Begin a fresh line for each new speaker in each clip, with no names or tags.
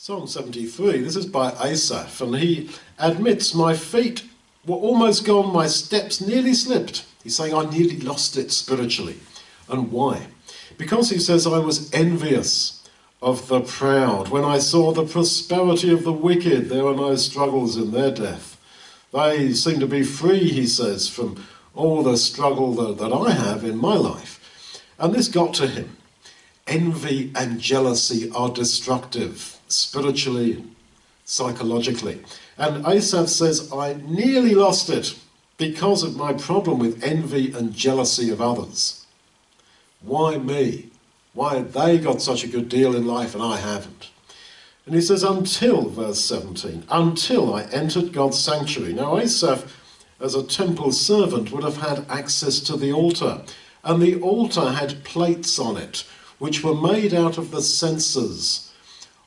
Psalm 73, this is by Asaph, and he admits, my feet were almost gone, my steps nearly slipped. He's saying, I nearly lost it spiritually. And why? Because he says, I was envious of the proud. When I saw the prosperity of the wicked, there were no struggles in their death. They seem to be free, he says, from all the struggle that I have in my life. And this got to him. Envy and jealousy are destructive, spiritually, psychologically. And Asaph says, I nearly lost it because of my problem with envy and jealousy of others. Why me? Why had they got such a good deal in life and I haven't? And he says, until, verse 17, until I entered God's sanctuary. Now Asaph, as a temple servant, would have had access to the altar. And the altar had plates on it, which were made out of the censers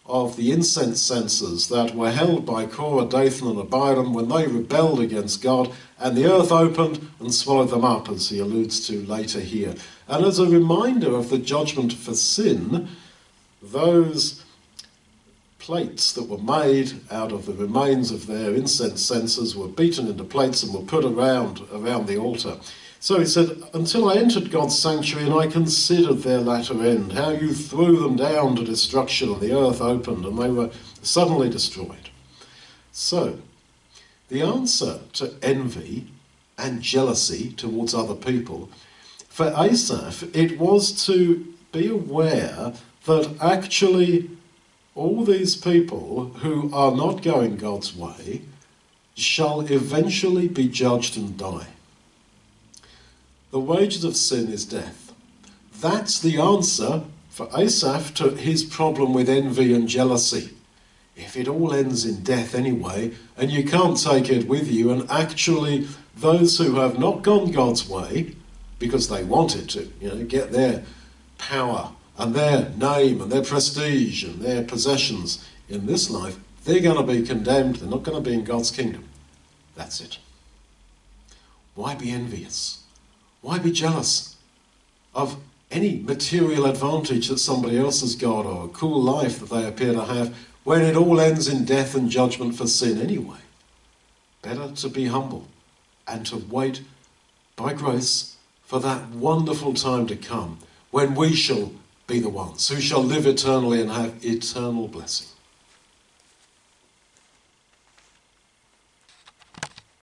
of the incense censers that were held by Korah, Dathan and Abiram when they rebelled against God, and the earth opened and swallowed them up, as he alludes to later here. And as a reminder of the judgment for sin, those plates that were made out of the remains of their incense censers were beaten into plates and were put around the altar. So he said, until I entered God's sanctuary and I considered their latter end, how you threw them down to destruction and the earth opened and they were suddenly destroyed. So, the answer to envy and jealousy towards other people, for Asaph, it was to be aware that actually all these people who are not going God's way shall eventually be judged and die. The wages of sin is death. That's the answer for Asaph to his problem with envy and jealousy. If it all ends in death anyway, and you can't take it with you, and actually those who have not gone God's way, because they wanted to, get their power and their name and their prestige and their possessions in this life, they're going to be condemned. They're not going to be in God's kingdom. That's it. Why be envious? Why be jealous of any material advantage that somebody else has got or a cool life that they appear to have when it all ends in death and judgment for sin anyway? Better to be humble and to wait by grace for that wonderful time to come when we shall be the ones who shall live eternally and have eternal blessing.